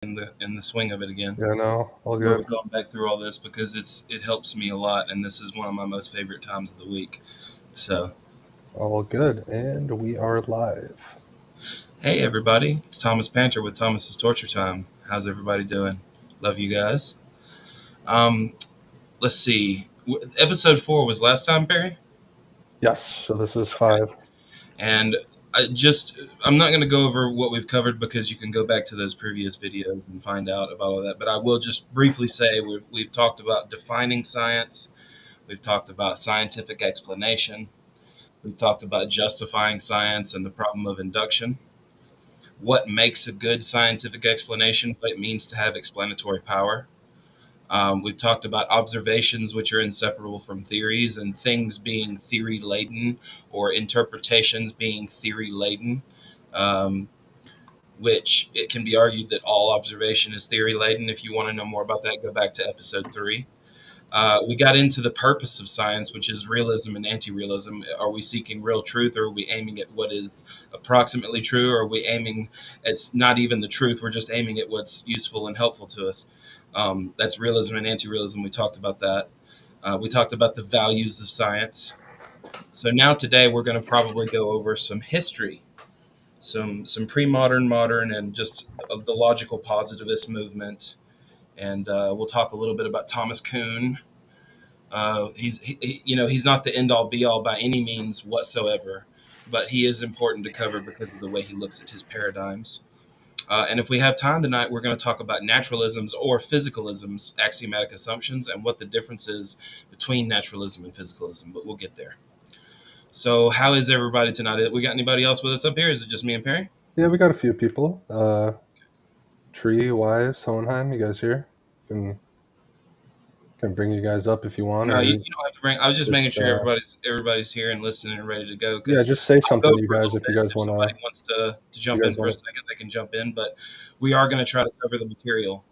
in the swing of it again. Yeah, no, all Where we're good. going back through all this because it helps me a lot, and this is one of my most favorite times of the week. So, All good. And we are live. hey everybody, it's Thomas Panter with Thomas's Torture Time. How's everybody doing? Love you guys. Um, let's see. Episode 4 was last time, Barry. Yes, so this is Okay. 5. And I'm not going to go over what we've covered because you can go back to those previous videos and find out about all that. But I will just briefly say we've talked about defining science. We've talked about scientific explanation. We've talked about justifying science and the problem of induction. What makes a good scientific explanation, what it means to have explanatory power. We've talked about observations, which are inseparable from theories, and things being theory laden or interpretations being theory laden, um, which it can be argued that all observation is theory laden. If you want to know more about that, go back to episode 3. We got into the purpose of science, which is realism and anti-realism. Are we seeking real truth, or are we aiming at what is approximately true, or are we aiming at not even the truth? We're just aiming at what's useful and helpful to us. That's realism and anti-realism. We talked about that. We talked about the values of science. So now today we're going to probably go over some history, some pre-modern, modern, and just the logical positivist movement. And we'll talk a little bit about Thomas Kuhn. He's not the end all be all by any means whatsoever, but he is important to cover because of the way he looks at his paradigms. And if we have time tonight, we're going to talk about naturalisms or physicalisms, axiomatic assumptions, and what the difference is between naturalism and physicalism. But we'll get there. So, how is everybody tonight? We got anybody else with us up here? Is it just me and Perry? Yeah, we got a few people. Tree, Wise, Hohenheim, you guys here? Can bring you guys up if you want, No, you or don't have to bring. I was just making just sure everybody's here and listening and ready to go. yeah, Because just say I'll go something, you for a guys, little if bit. you guys If wanna. somebody wants to You jump in guys for a wanna. second, they can jump in. But we are going to try to cover the material.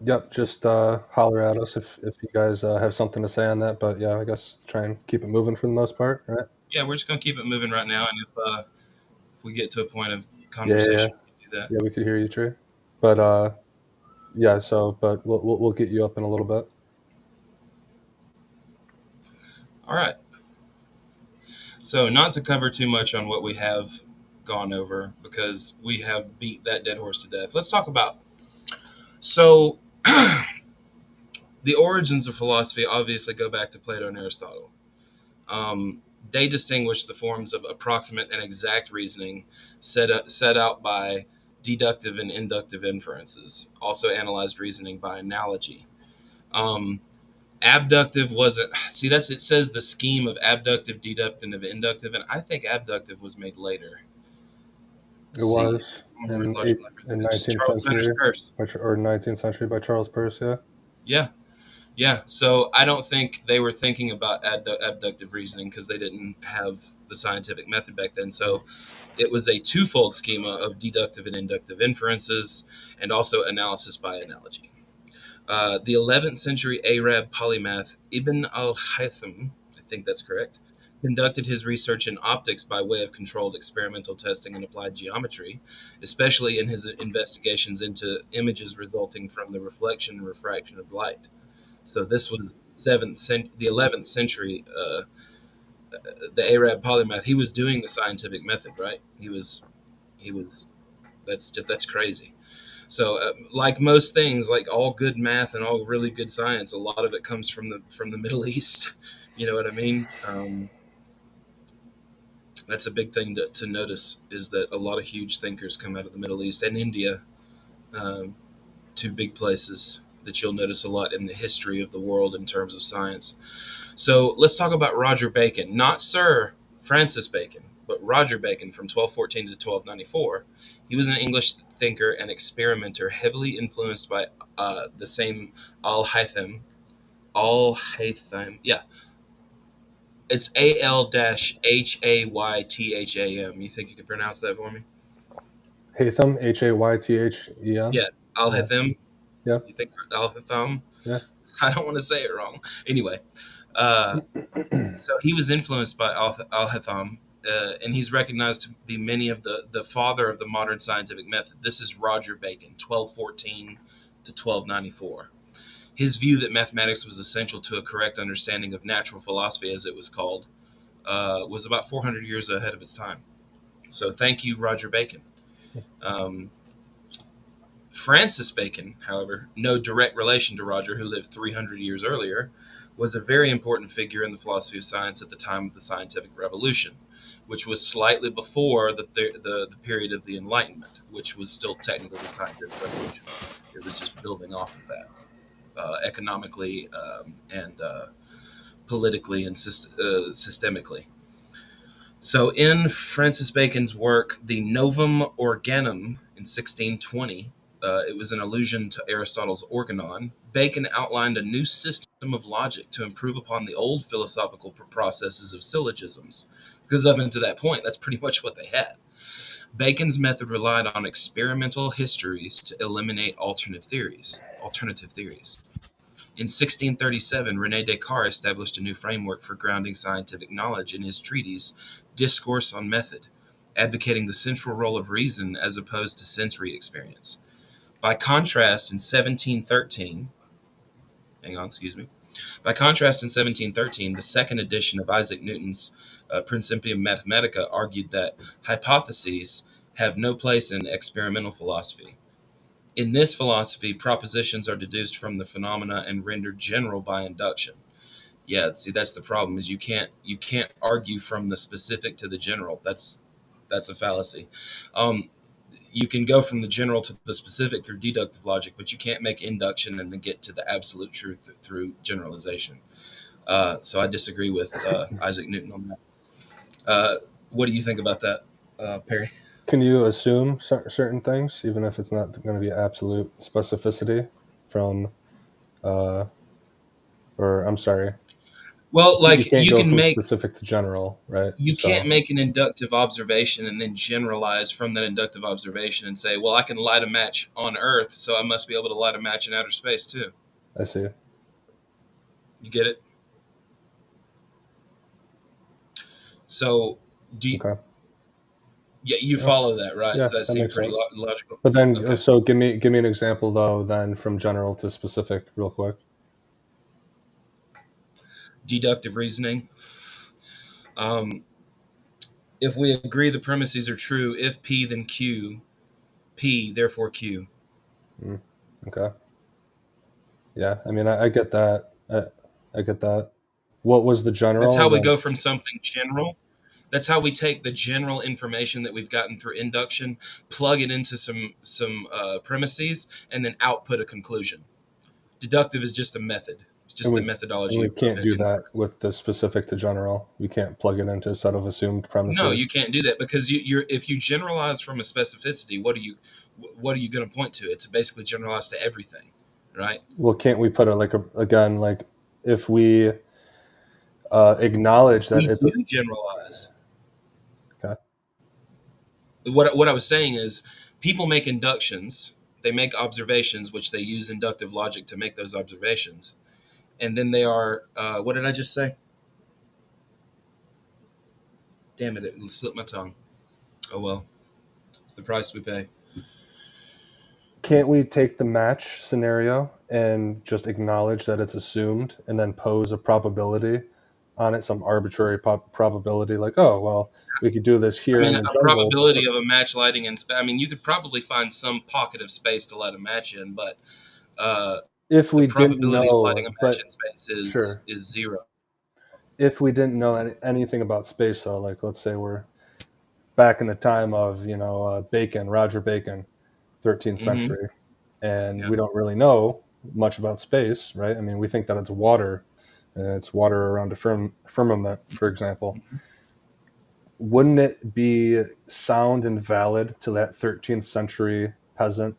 Yep, just holler at us if you guys have something to say on that. But yeah, I guess try and keep it moving for the most part, right? Yeah, we're just going to keep it moving right now, and if we get to a point of Yeah, yeah, yeah. conversation, we can do that. Yeah, we could hear you, Tree. But yeah. So, but we'll get you up in a little bit. All right. So, not to cover too much on what we have gone over because we have beat that dead horse to death. Let's talk about so the origins of philosophy obviously go back to Plato and Aristotle. Um, they distinguish the forms of approximate and exact reasoning set out by deductive and inductive inferences. Also analyzed reasoning by analogy. Um, Abductive wasn't. See, that's it says the scheme of abductive, deductive, and inductive, and I think abductive was made later. It Let's see. was Logical in inference. 19th Charles Sanders century, Peirce. or 19th century by Charles Peirce. Yeah. Yeah, yeah. So I don't think they were thinking about abductive reasoning because they didn't have the scientific method back then. So it was a twofold schema of deductive and inductive inferences, and also analysis by analogy. The 11th century Arab polymath Ibn al-Haytham, I think that's correct, conducted his research in optics by way of controlled experimental testing and applied geometry, especially in his investigations into images resulting from the reflection and refraction of light. So this was the 11th century. The Arab polymath, he was doing the scientific method, right? He was. That's crazy. So, like most things, like all good math and all really good science, a lot of it comes from the Middle East. You know what I mean? That's a big thing to notice is that a lot of huge thinkers come out of the Middle East and India, um, two big places that you'll notice a lot in the history of the world in terms of science. So let's talk about Roger Bacon, not Sir Francis Bacon, but Roger Bacon from 1214 to 1294. He was an English thinker and experimenter heavily influenced by the same Al Haytham. Al Haytham, yeah. It's Al-Haytham. You think you could pronounce that for me? Haytham, Haythem. Yeah, Al Yeah. Haytham. Yeah. You think Al Haytham? Yeah. I don't want to say it wrong. Anyway, uh, so he was influenced by Al Haytham, and he's recognized to be many of the father of the modern scientific method. This is Roger Bacon, 1214 to 1294. His view that mathematics was essential to a correct understanding of natural philosophy, as it was called, was about 400 years ahead of its time. So thank you, Roger Bacon. Um, Francis Bacon, however, no direct relation to Roger, who lived 300 years earlier, was a very important figure in the philosophy of science at the time of the scientific revolution, which was slightly before the period of the Enlightenment, which was still technically the scientific revolution. It was just building off of that economically and politically and systemically. So, in Francis Bacon's work, the Novum Organum in 1620, it was an allusion to Aristotle's Organon. Bacon outlined a new system of logic to improve upon the old philosophical processes of syllogisms, because up until that point, that's pretty much what they had. Bacon's method relied on experimental histories to eliminate alternative theories. In 1637, René Descartes established a new framework for grounding scientific knowledge in his treatise, Discourse on Method, advocating the central role of reason as opposed to sensory experience. By contrast, in 1713, the second edition of Isaac Newton's Principium Mathematica argued that hypotheses have no place in experimental philosophy. In this philosophy, propositions are deduced from the phenomena and rendered general by induction. Yeah, see, that's the problem. Is you can't argue from the specific to the general. That's a fallacy. Um, you can go from the general to the specific through deductive logic, but you can't make induction and then get to the absolute truth through generalization. So I disagree with Isaac Newton on that. What do you think about that, Perry? Can you assume certain things, even if it's not going to be absolute specificity from, uh, or I'm sorry, Well, you like can't go from specific to general, right? you can't So make an inductive observation and then generalize from that inductive observation and say, well, I can light a match on Earth, so I must be able to light a match in outer space too. I see. You get it? So, do you, Okay. yeah, you Yeah, follow that, right? yeah, Does that that seem makes pretty sense. logical? But then, Okay. so give me an example though, then from general to specific, real quick. Deductive reasoning. Um, if we agree the premises are true, if P then Q, P therefore Q. Mm, okay. Yeah, I mean, I get that. I get that. What was the That's general? how And we then go from something general. That's how we take the general information that we've gotten through induction, plug it into some premises, and then output a conclusion. Deductive is just a method. It's and just the we methodology of can't do that inference. with the specific to general. We can't plug it into a set of assumed No, you premises. can't do that because you're if you generalize from a specificity, what are you going to point to? It's basically generalized to everything, right? Well, can't we put it like again, like if we acknowledge that We it's a do generalize. okay. What I was saying is, people make inductions, they make observations, which they use inductive logic to make those observations, and then they are what did I just say? Damn it! It slipped my tongue. Oh well, it's the price we pay. Can't we take the match scenario and just acknowledge that it's assumed and then pose a probability on it, some arbitrary probability, like, oh, well, we could do this I here mean, in a the jungle. probability of a match lighting in space. I mean, you could probably find some pocket of space to light a match in, but uh, If the we didn't probability of lighting a know, match in but space is sure, is zero. if we didn't know anything about space, though, like let's say we're back in the time of, Bacon, Roger Bacon, 13th Mm-hmm. century, and Yeah. we don't really know much about space, right? I mean, we think that it's water, and it's water around a firmament, for example. Mm-hmm. Wouldn't it be sound and valid to that 13th century peasant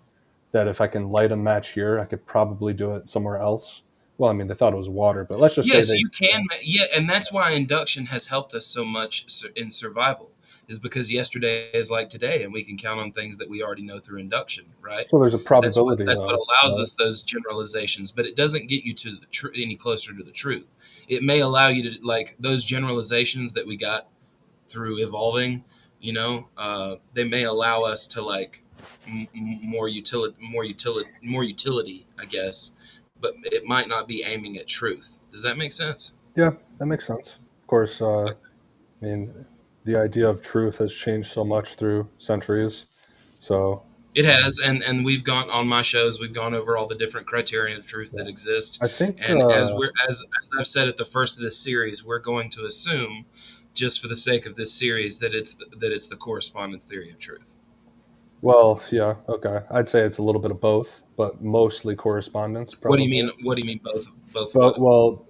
that if I can light a match here, I could probably do it somewhere else? Well, I mean, they thought it was water, but let's just say Yes, they, you can. Yeah, and that's why induction has helped us so much in survival, is because yesterday is like today, and we can count on things that we already know through induction, right? so there's a That's what probability that's what though, allows right? us those generalizations, but it doesn't get you to the any closer to the truth. It may allow you to like those generalizations that we got through evolving, they may allow us to like more utility, I guess, but it might not be aiming at truth. Does that make sense? Yeah, that makes sense. Of course, I mean, the idea of truth has changed so much through centuries. So, It has, and we've gone on my shows. We've gone over all the different criterion of truth that yeah, exist, I think. and as I've said at the first of this series, we're going to assume, just for the sake of this series, that it's the correspondence theory of truth. Well, yeah, okay. I'd say it's a little bit of both, but mostly correspondence, What do you mean? probably. What do you mean both But what? well,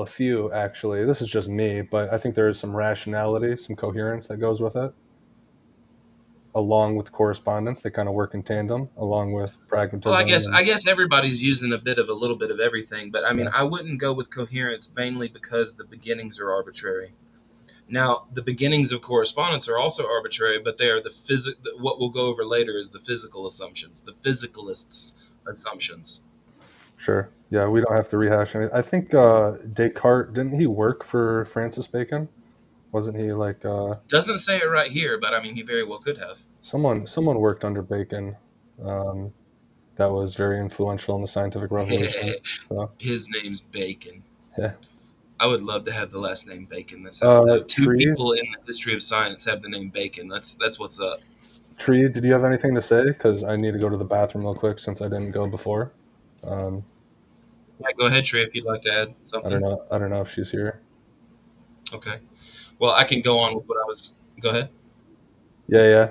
a few actually. This is just me, but I think there is some rationality, some coherence that goes with it, along with correspondence. They kind of work in tandem, along with Well, I pragmatism guess and I guess everybody's using a little bit of everything, but I mean, yeah, I wouldn't go with coherence mainly because the beginnings are arbitrary. Now, the beginnings of correspondence are also arbitrary, but they are what we'll go over later is the physical assumptions, the physicalists' assumptions. sure. Yeah, we don't have to rehash any. I think Descartes didn't he work for Francis Bacon? Wasn't he like Doesn't say it right here, but I mean, he very well could have. someone worked under Bacon um, that was very influential in the scientific revolution. So His name's Bacon. yeah. I would love to have the last name Bacon. That sounds dope. Two Tree, people in the history of science have the name Bacon. That's what's up. Tree, did you have anything to say? Because I need to go to the bathroom real quick since I didn't go before. Um, Yeah, go ahead, Trey, if you'd like to add I don't something. know. I don't know if she's here. Okay. Well, I can go on with what I was. Go ahead. Yeah, yeah.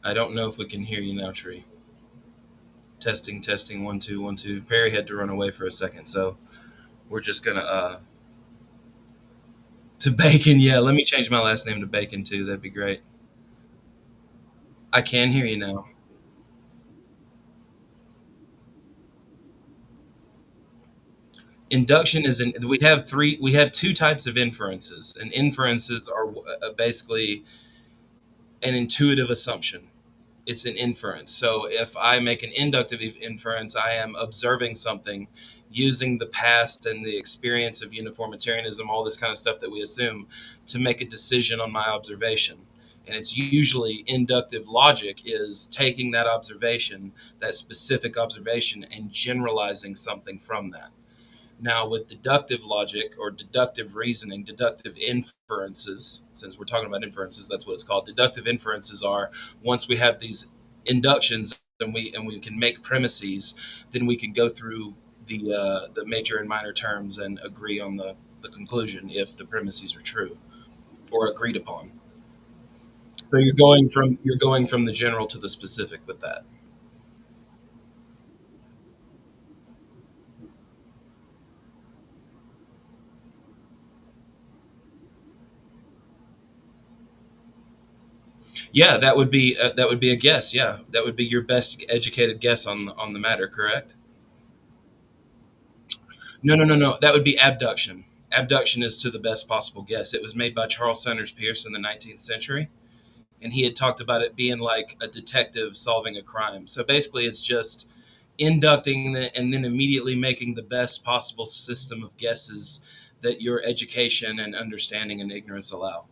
I don't know if we can hear you now, Tree. Testing, testing, 1 2 1 2. Perry had to run away for a second, so we're just gonna to Bacon. Yeah, let me change my last name to Bacon too. That'd be great. I can hear you now. Induction is an we have two types of inferences, and inferences are basically an intuitive assumption. It's an inference. So if I make an inductive inference, I am observing something using the past and the experience of uniformitarianism, all this kind of stuff that we assume, to make a decision on my observation. And it's usually inductive logic is taking that observation, that specific observation, and generalizing something from that. Now, with deductive logic or deductive reasoning, deductive inferences, since we're talking about inferences, that's what it's called. Deductive inferences are once we have these inductions and we can make premises, then we can go through the major and minor terms and agree on the conclusion if the premises are true or agreed upon. So you're going from the general to the specific with that. Yeah, that would be a guess. Yeah, that would be your best educated guess on the matter. Correct? No, no, no, no. That would be abduction. Abduction is to the best possible guess. It was made by Charles Sanders Peirce in the 19th century, and he had talked about it being like a detective solving a crime. So basically, it's just inducting and then immediately making the best possible system of guesses that your education and understanding and ignorance allow.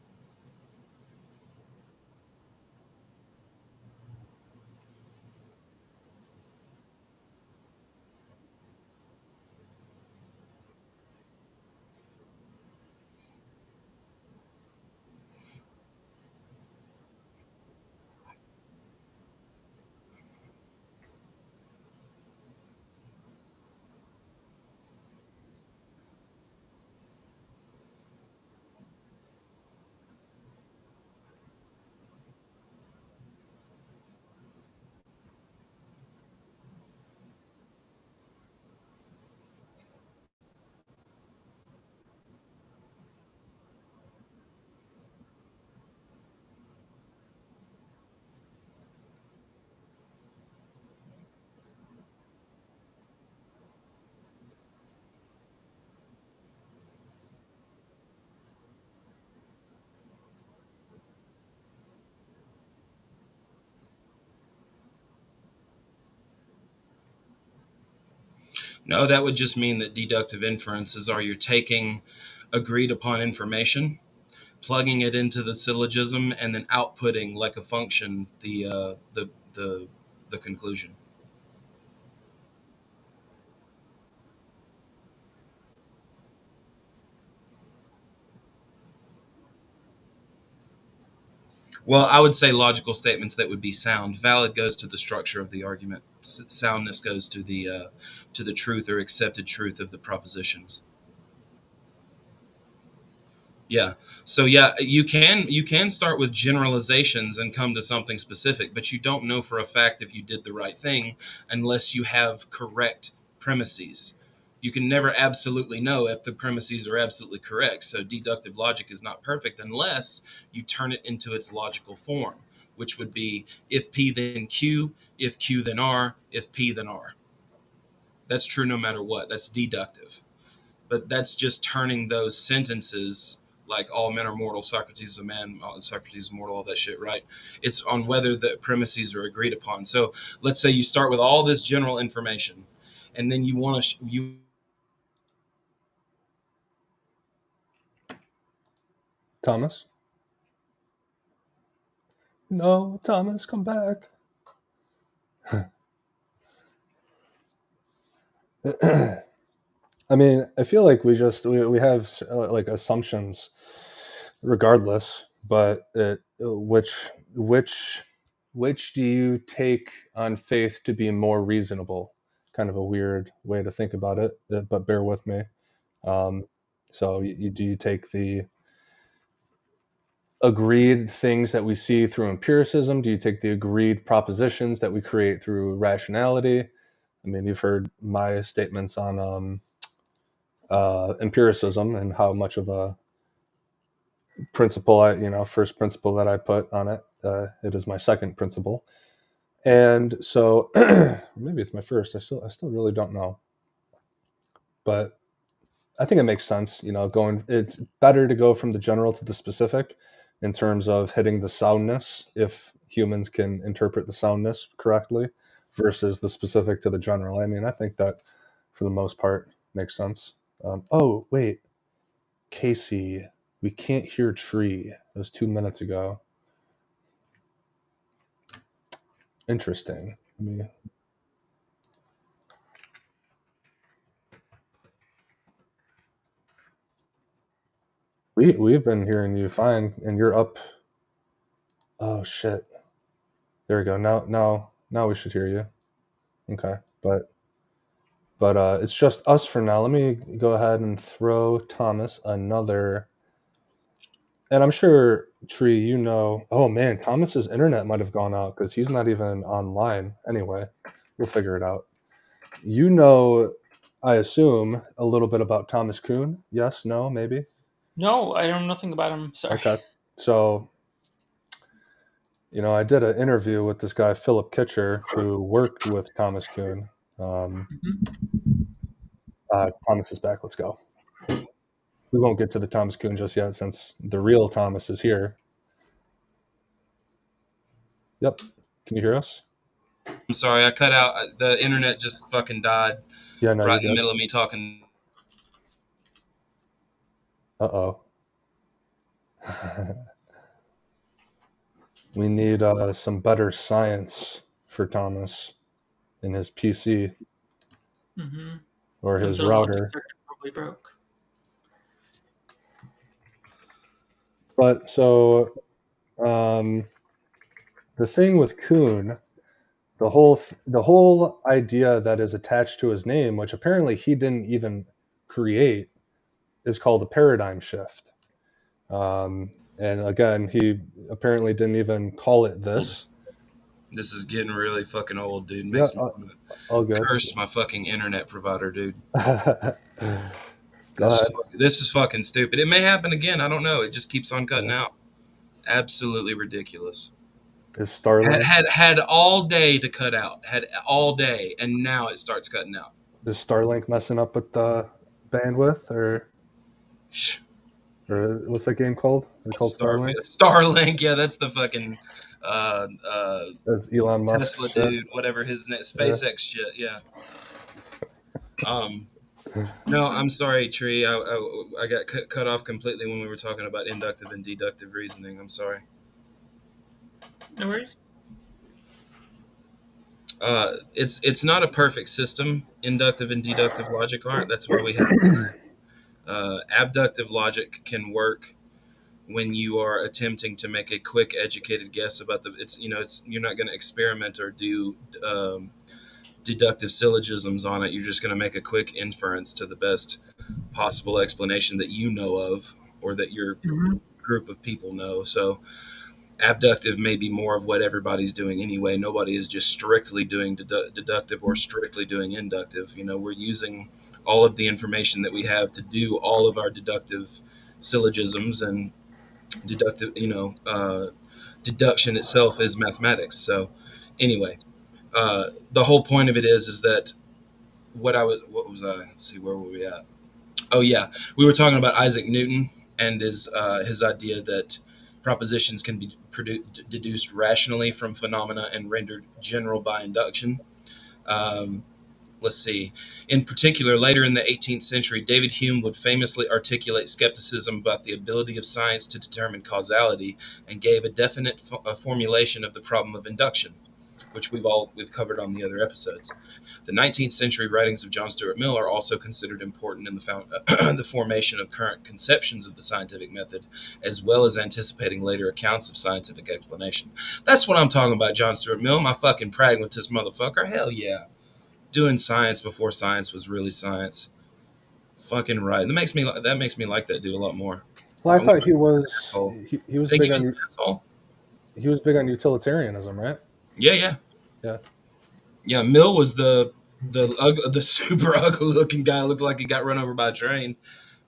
No, that would just mean that deductive inferences are you're taking agreed upon information, plugging it into the syllogism, and then outputting like a function the conclusion. Well, I would say logical statements that would be sound. Valid goes to the structure of the argument. Soundness goes to the truth or accepted truth of the propositions. Yeah. So yeah, you can start with generalizations and come to something specific, but you don't know for a fact if you did the right thing unless you have correct premises. You can never absolutely know if the premises are absolutely correct. So deductive logic is not perfect unless you turn it into its logical form, which would be if P then Q, if Q then R, if P then R. That's true no matter what. That's deductive, but that's just turning those sentences like all men are mortal, Socrates is a man, Socrates is mortal, all that shit, right? It's on whether the premises are agreed upon. So let's say you start with all this general information, and then you want to you Thomas? No, Thomas, come back. I mean, I feel like we have like assumptions regardless, but which which do you take on faith to be more reasonable? Kind of a weird way to think about it, but bear with me. Um, so do you take the agreed things that we see through empiricism? Do you take the agreed propositions that we create through rationality? I mean, you've heard my statements on empiricism and how much of a principle first principle that I put on it. It is my second principle, and so maybe it's my first. I still really don't know, but I think it makes sense. Going it's better to go from the general to the specific in terms of hitting the soundness if humans can interpret the soundness correctly versus the specific to the general. I mean, I think that for the most part makes sense. Oh wait, Casey, we can't hear tree. It was 2 minutes ago. Interesting. I mean, we've been hearing you fine, and you're up. Oh shit! There we go. Now we should hear you. Okay, but it's just us for now. Let me go ahead and throw Thomas another. And I'm sure Tree, Oh man, Thomas's internet might have gone out because he's not even online. Anyway, we'll figure it out. You know, I assume a little bit about Thomas Kuhn. Yes, no, maybe. No, I know nothing about him. Sorry. Okay, so I did an interview with this guy Philip Kitcher who worked with Thomas Kuhn. Um, Mhm. Thomas is back. Let's go. We won't get to the Thomas Kuhn just yet since the real Thomas is here. Yep. Can you hear us? I'm sorry, I cut out. The internet just fucking died Yeah, no, right you're in the good. middle of me talking. Uh-oh. We need some better science for Thomas in his PC Mm-hmm. or Some his sort of logic router. circuit probably broke. But so um, the thing with Kuhn, the whole idea that is attached to his name, which apparently he didn't even create, is called a paradigm shift. And again, he apparently didn't even call it Old. this. This is getting really fucking old, dude. Yeah, Makes me want to all good. curse my fucking internet provider, dude. Go ahead. This is fucking stupid. It may happen again. I don't know. It just keeps on cutting Yeah. out. Absolutely ridiculous. Is Had, Starlink had had all day to cut out. Had all day, and now it starts cutting out. is Starlink messing up with the bandwidth, or what's that game called? Is it called Starlink? Starlink. Yeah, that's the fucking uh, uh, That's Elon Musk's Tesla shit. dude. Whatever his name. Yeah. SpaceX shit. Yeah. Um, no, I'm sorry, Tree. I got cut off completely when we were talking about inductive and deductive reasoning. I'm sorry. No worries. It's not a perfect system. Inductive and deductive logic aren't. That's why we have science. Abductive logic can work when you are attempting to make a quick, educated guess about the. It's you're not going to experiment or do deductive syllogisms on it. You're just going to make a quick inference to the best possible explanation that you know of or that your Hmm. group of people know. So abductive may be more of what everybody's doing anyway. Nobody is just strictly doing deductive or strictly doing inductive. We're using all of the information that we have to do all of our deductive syllogisms, and deductive, deduction itself is mathematics. So anyway, the whole point of it is that what was I? Let's see, where were we at? Oh yeah, we were talking about Isaac Newton and his idea that propositions can be deduced rationally from phenomena and rendered general by induction. Um, let's see. In particular, later in the 18th century, David Hume would famously articulate skepticism about the ability of science to determine causality, and gave a definite formulation of the problem of induction, which we've covered on the other episodes. The 19th century writings of John Stuart Mill are also considered important in the formation of current conceptions of the scientific method, as well as anticipating later accounts of scientific explanation. That's what I'm talking about, John Stuart Mill, my fucking pragmatist motherfucker. Hell yeah. Doing science before science was really science. Fucking right. That makes me like that dude a lot more. Well, I I wonder thought if he was an asshole. he You was think big he was on an asshole? utilitarianism, right? Yeah, yeah. Yeah. Yeah, Mill was the super ugly looking guy. Looked like he got run over by a train.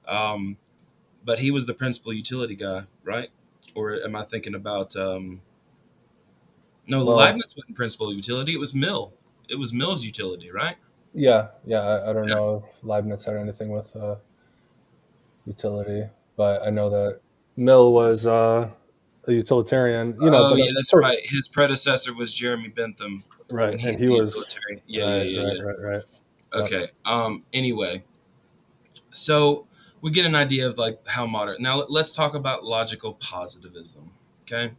Um, but he was the principal utility guy, right? Or am I thinking about? No, Well, Leibniz wasn't principal utility. It was Mill. It was Mill's utility, right? yeah, yeah. I don't Yeah. know if Leibniz had anything with utility, but I know that Mill was a utilitarian. Oh, But yeah, that's for right. His predecessor was Jeremy Bentham, right, and and he's he the was utilitarian. Yeah, yeah, right, yeah, right, yeah. right, right. Yep. Okay. Anyway, so we get an idea of like how modern. Now let's talk about logical positivism. Okay.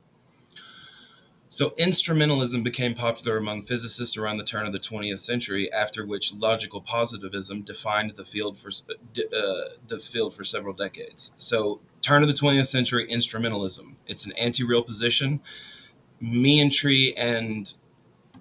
So, instrumentalism became popular among physicists around the turn of the 20th century, after which logical positivism defined the field for several decades. So, turn of the 20th century, instrumentalism. It's an anti-real position. Me and Tree and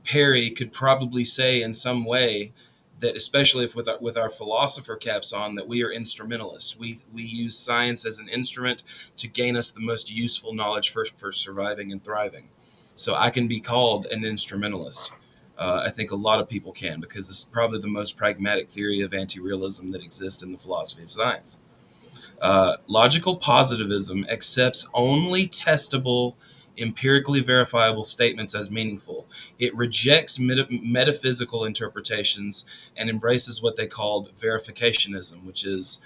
Perry could probably say in some way that, especially if with our philosopher caps on, that we are instrumentalists. We use science as an instrument to gain us the most useful knowledge for surviving and thriving. So I can be called an instrumentalist. I think a lot of people can, because it's probably the most pragmatic theory of anti-realism that exists in the philosophy of science. Logical positivism accepts only testable, empirically verifiable statements as meaningful. It rejects metaphysical interpretations and embraces what they called verificationism, which is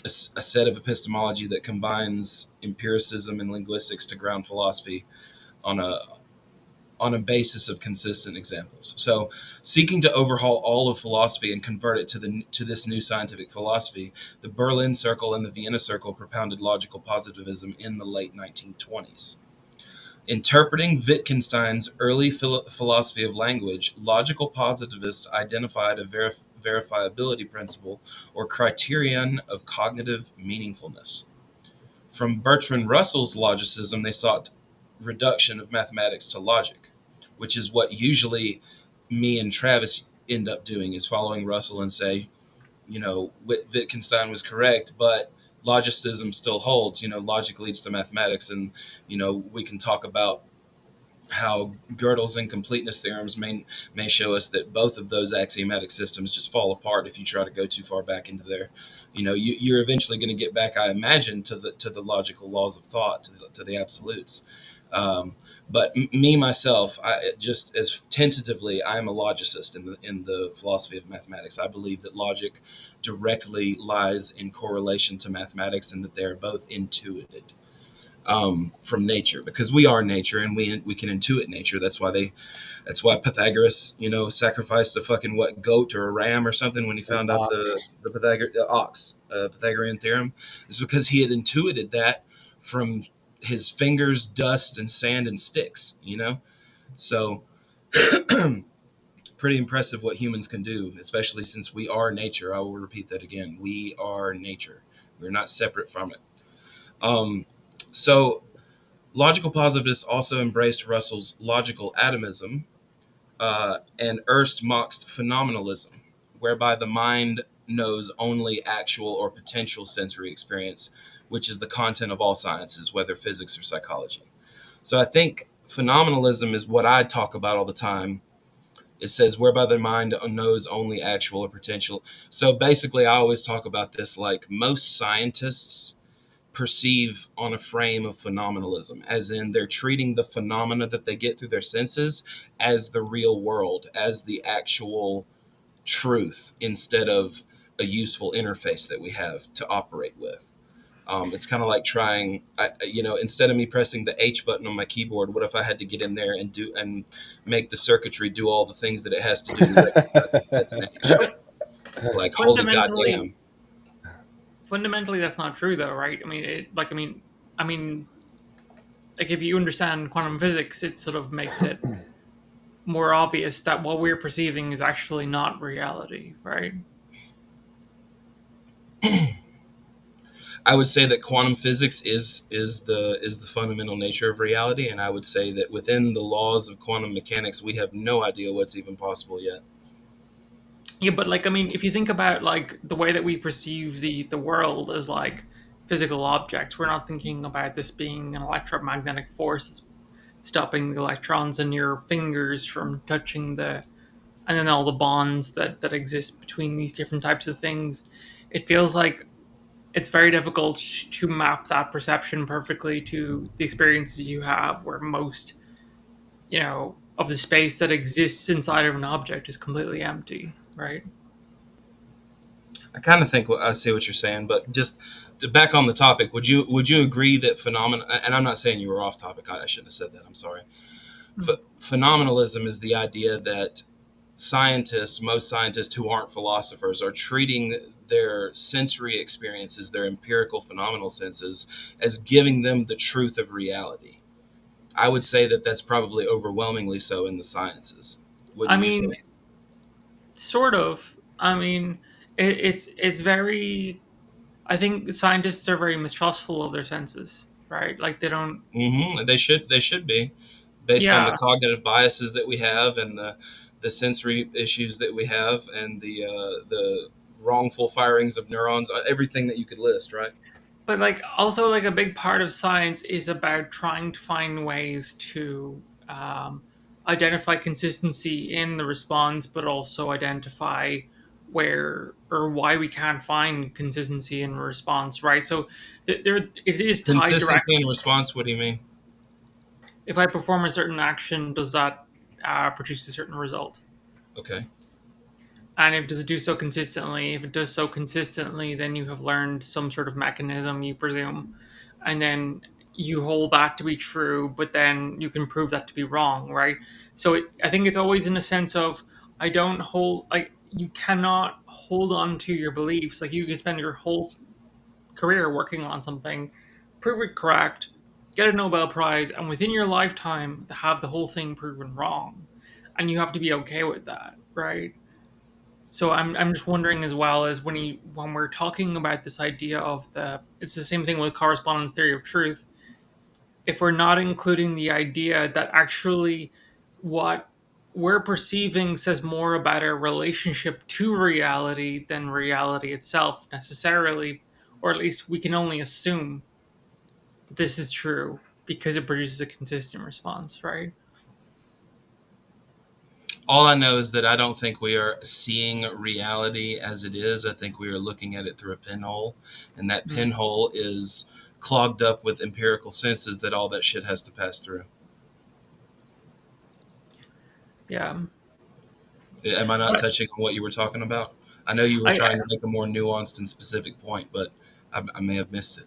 a set of epistemology that combines empiricism and linguistics to ground philosophy on a basis of consistent examples. So, seeking to overhaul all of philosophy and convert it to this new scientific philosophy, the Berlin Circle and the Vienna Circle propounded logical positivism in the late 1920s. Interpreting Wittgenstein's early philosophy of language, logical positivists identified a verifiability principle, or criterion of cognitive meaningfulness. From Bertrand Russell's logicism, they sought reduction of mathematics to logic, which is what usually me and Travis end up doing, is following Russell and say, Wittgenstein was correct, but logicism still holds. Logic leads to mathematics, and we can talk about how Gödel's incompleteness theorems may show us that both of those axiomatic systems just fall apart if you try to go too far back into there. You're eventually going to get back, I imagine, to the logical laws of thought, to the absolutes. Um, but me myself, I just as tentatively, I am a logicist in the philosophy of mathematics. I believe that logic directly lies in correlation to mathematics, and that they are both intuited. from nature, because we are nature and we can intuit nature. That's why Pythagoras, sacrificed a fucking what, goat or a ram or something when he An found out the ox. the ox, Pythagorean theorem. It's because he had intuited that from his fingers, dust, and sand and sticks. So pretty impressive what humans can do, especially since we are nature. I will repeat that again. We are nature. We're not separate from it. Um, so logical positivists also embraced Russell's logical atomism, and Ernst Mach's phenomenalism, whereby the mind knows only actual or potential sensory experience, which is the content of all sciences, whether physics or psychology. So I think phenomenalism is what I talk about all the time. It says whereby the mind knows only actual or potential. So basically, I always talk about this like most scientists perceive on a frame of phenomenalism, as in they're treating the phenomena that they get through their senses as the real world, as the actual truth, instead of a useful interface that we have to operate with. It's kind of like trying, instead of me pressing the H button on my keyboard, what if I had to get in there and make the circuitry do all the things that it has to do to recognize that that's an H? But Like, holy fundamentally, goddamn. fundamentally, that's not true, though, right? I mean, I mean, like if you understand quantum physics, it sort of makes it more obvious that what we're perceiving is actually not reality, right? I would say that quantum physics is the fundamental nature of reality, and I would say that within the laws of quantum mechanics, we have no idea what's even possible yet. Yeah, but like I mean, if you think about like the way that we perceive the world as like physical objects, we're not thinking about this being an electromagnetic force that's stopping the electrons in your fingers from touching the and then all the bonds that exist between these different types of things. It feels like it's very difficult to map that perception perfectly to the experiences you have, where most of the space that exists inside of an object is completely empty, right? I kind of think I see what you're saying, but just to back on the topic, would you agree that phenomena? And I'm not saying you were off topic. I shouldn't have said that. I'm sorry. Phenomenalism is the idea that most scientists who aren't philosophers, are treating their sensory experiences, their empirical phenomenal senses, as giving them the truth of reality. I would say that that's probably overwhelmingly so in the sciences. I Wouldn't you say? mean, sort of. I mean, it's very. I think scientists are very mistrustful of their senses, right? Like they don't. They should be, based on the Yeah, cognitive biases that we have, and the sensory issues that we have, and the wrongful firings of neurons, everything that you could list, right? but like also like a big part of science is about trying to find ways to identify consistency in the response, but also identify where or why we can't find consistency in response, right? So there it is tied Consistency directly. in response. What do you mean? If I perform a certain action, does that produce a certain result? Okay. And if does it do so consistently? If it does so consistently, then you have learned some sort of mechanism, you presume, and then you hold that to be true, but then you can prove that to be wrong, right? So I think it's always in a sense of I don't hold like you cannot hold on to your beliefs. Like you can spend your whole career working on something, prove it correct, get a Nobel Prize, and within your lifetime have the whole thing proven wrong, and you have to be okay with that, right? So I'm just wondering as well as when we're talking about this idea of the it's the same thing with correspondence theory of truth. If we're not including the idea that actually what we're perceiving says more about our relationship to reality than reality itself necessarily, or at least we can only assume that this is true because it produces a consistent response, right? All I know is that I don't think we are seeing reality as it is. I think we are looking at it through a pinhole, and that Mm, pinhole is clogged up with empirical senses that all that shit has to pass through. yeah. Am I not touching on what you were talking about? I know you were I trying to make a more nuanced and specific point, but I may have missed it.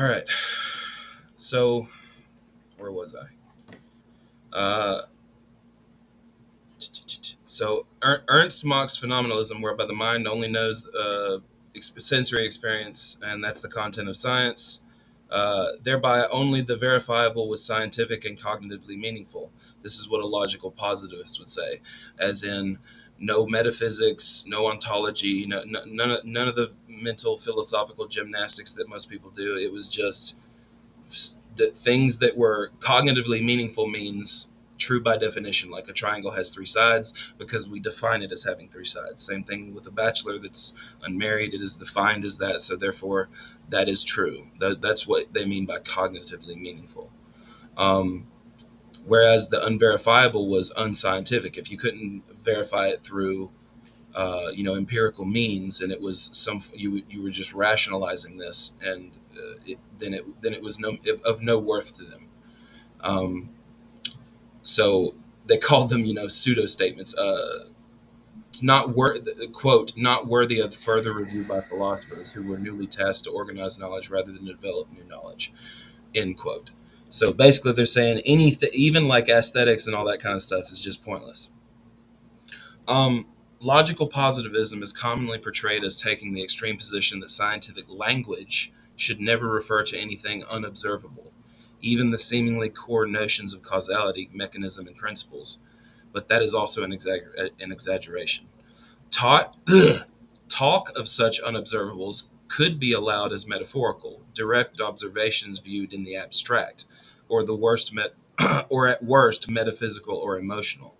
All right. So where was I? Uh, So Ernst Mach's phenomenalism, whereby the mind only knows sensory experience, and that's the content of science. Thereby, only the verifiable was scientific and cognitively meaningful. This is what a logical positivist would say, as in no metaphysics, no ontology, none of the mental philosophical gymnastics that most people do. It was just that things that were cognitively meaningful means true by definition, like a triangle has three sides because we define it as having three sides. Same thing with a bachelor that's unmarried, it is defined as that, so therefore that is true. That's what they mean by cognitively meaningful. um, Whereas the unverifiable was unscientific. If you couldn't verify it through empirical means, and it was you were just rationalizing this, and then it was of no worth to them. um, so they called them, pseudo statements. It's not quote, not worthy of further review by philosophers who were newly tasked to organize knowledge rather than develop new knowledge, end quote. So basically they're saying anything, even like aesthetics and all that kind of stuff, is just pointless. um, Logical positivism is commonly portrayed as taking the extreme position that scientific language should never refer to anything unobservable, even the seemingly core notions of causality, mechanism, and principles. But that is also an exaggeration. Taught, talk of such unobservables could be allowed as metaphorical, direct observations viewed in the abstract, or the worst or at worst metaphysical or emotional.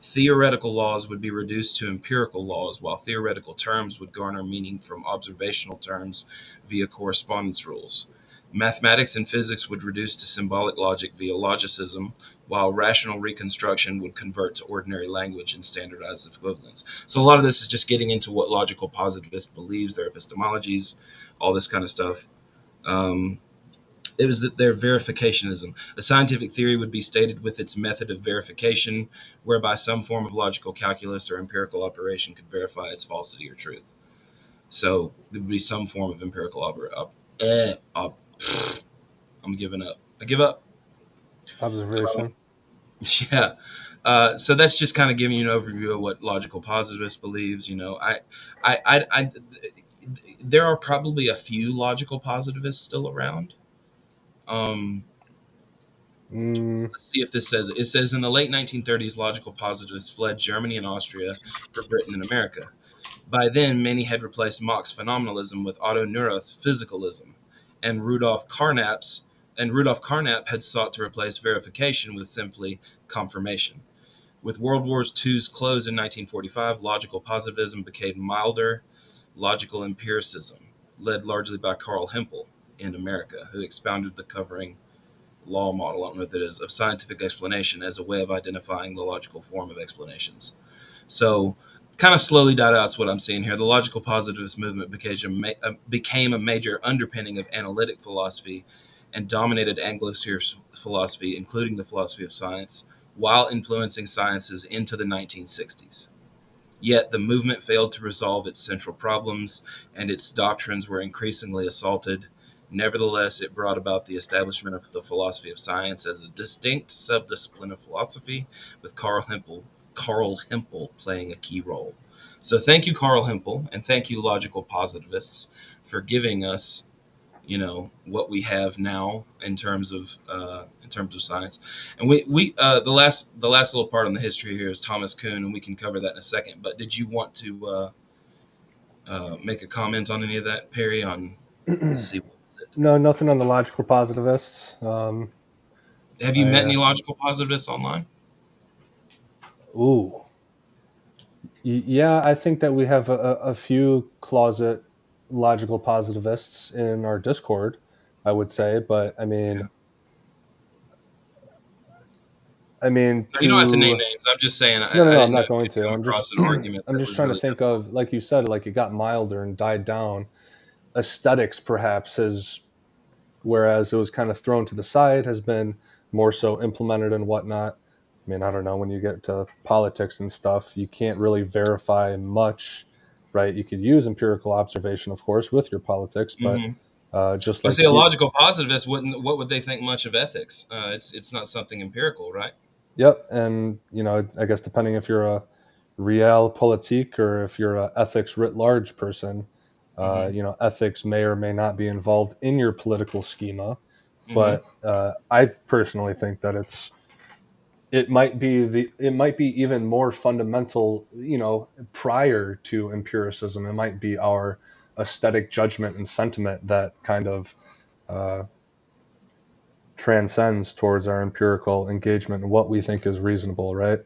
Theoretical laws would be reduced to empirical laws, while theoretical terms would garner meaning from observational terms via correspondence rules. Mathematics and physics would reduce to symbolic logic via logicism, while rational reconstruction would convert to ordinary language and standardized equivalents. So a lot of this is just getting into what logical positivist believes, their epistemologies, all this kind of stuff. Um, it was that their verificationism. A scientific theory would be stated with its method of verification, whereby some form of logical calculus or empirical operation could verify its falsity or truth. So there would be some form of empirical I'm giving up. I give up. Observation. Yeah. So that's just kind of giving you an overview of what logical positivist believes. I there are probably a few logical positivists still around. Um, Mm, Let's see if this says it. It says in the late 1930s, logical positivists fled Germany and Austria for Britain and America. By then, many had replaced Mach's phenomenalism with Otto Neurath's physicalism, and Rudolf Carnap had sought to replace verification with simply confirmation. With World War II's close in 1945, logical positivism became milder logical empiricism, led largely by Carl Hempel in America, who expounded the covering law model, I don't know what that is, of scientific explanation as a way of identifying the logical form of explanations. So, kind of slowly died out is what I'm seeing here. The logical positivist movement became a major underpinning of analytic philosophy and dominated Anglo-Saxon philosophy, including the philosophy of science, while influencing sciences into the 1960s. Yet the movement failed to resolve its central problems, and its doctrines were increasingly assaulted. Nevertheless, it brought about the establishment of the philosophy of science as a distinct subdiscipline of philosophy, with Carl Hempel playing a key role. So thank you, Carl Hempel, and thank you, logical positivists, for giving us, what we have now in terms of science. And the last little part on the history here is Thomas Kuhn, and we can cover that in a second. But did you want to make a comment on any of that, Perry? On, let's see, what was it? no, nothing on the logical positivists. Have you I met any logical positivists online? ooh, yeah, I think that we have a few closet logical positivists in our Discord. I would say, but Yeah. I mean No, you don't have to name to names. I'm just saying no, no, I no, I'm didn't know not if going you'd to. come I'm just across an argument I'm that just was trying to really think difficult. of, like you said, like it got milder and died down. Aesthetics perhaps has, whereas it was kind of thrown to the side, has been more so implemented and whatnot. I mean, I don't know, when you get to politics and stuff, you can't really verify much, right? You could use empirical observation, of course, with your politics, but Mm-hmm. Just Well, like see, a logical positivist wouldn't. What would they think much of ethics? It's not something empirical, right? yep, and I guess depending if you're a realpolitik or if you're a ethics writ large person, Mm-hmm. ethics may or may not be involved in your political schema. Mm-hmm. But I personally think that it might be even more fundamental, prior to empiricism. It might be our aesthetic judgment and sentiment that kind of uh, transcends towards our empirical engagement and what we think is reasonable, right?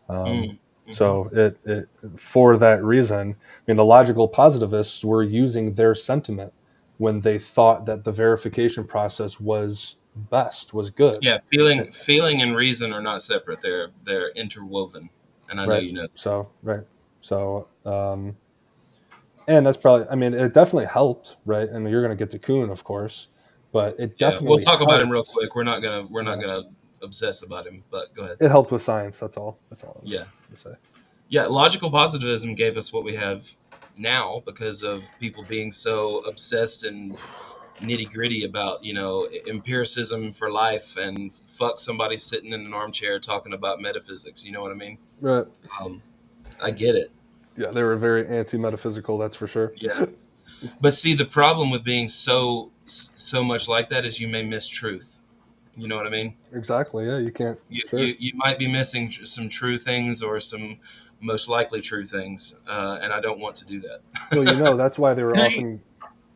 Um, Mm-hmm. so it for that reason, I mean, the logical positivists were using their sentiment when they thought that the verification process was good, Yeah, feeling and reason are not separate. They're interwoven, and I know right? you know this. So and that's probably, I mean, it definitely helped, right? And you're going to get to Kuhn, of course, but it Yeah, we'll definitely talk about him real helped. quick. We're not Yeah, gonna obsess about him, but go ahead. it helped with science. That's all I was Yeah, going to say. yeah. Logical positivism gave us what we have now because of people being so obsessed and nitty gritty about empiricism for life and fuck somebody sitting in an armchair talking about metaphysics. You know what I mean? Right. Um, I get it. Yeah, they were very anti-metaphysical, that's for sure. Yeah. But see, the problem with being so much like that is you may miss truth. You know what I mean? Exactly. Yeah, you can't. Sure. You might be missing some true things or some most likely true things, and I don't want to do Well, that. Can I?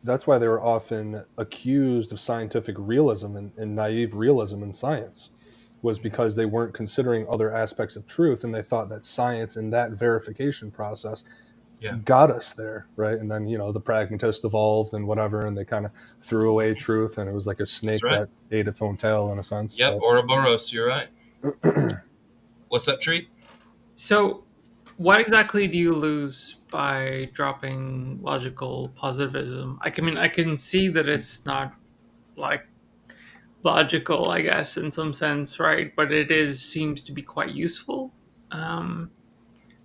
that's why they were often accused of scientific realism and naive realism in science, was because they weren't considering other aspects of truth, and they thought that science and that verification process Yeah, got us there, right? And then the pragmatist evolved and whatever, and they kind of threw away truth, and it was like a that's snake right. that ate its own tail in a sense. Yep, Ouroboros, you're right. But What's up, Tree? So, what exactly do you lose by dropping logical positivism? I can see that it's not like logical, I guess, in some sense, right? But it is seems to be quite useful. Um,